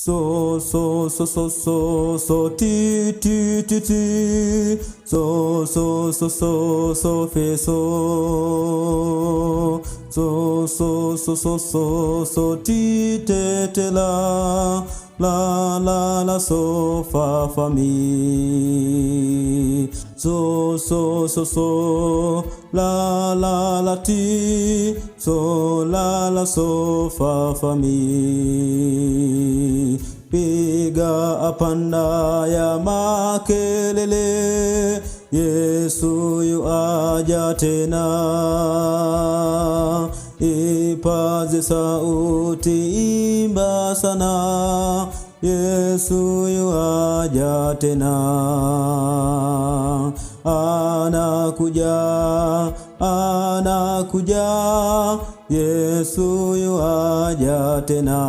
So ti ti ti ti. So fe so. So ti te la so fa mi. So la ti. So so fa mi. Piga apanda ya makelele, Yesu yu aja tena. Ipaze sauti, imba sana, Yesu yu aja tena. Anakuja, Yesu yu aja tena.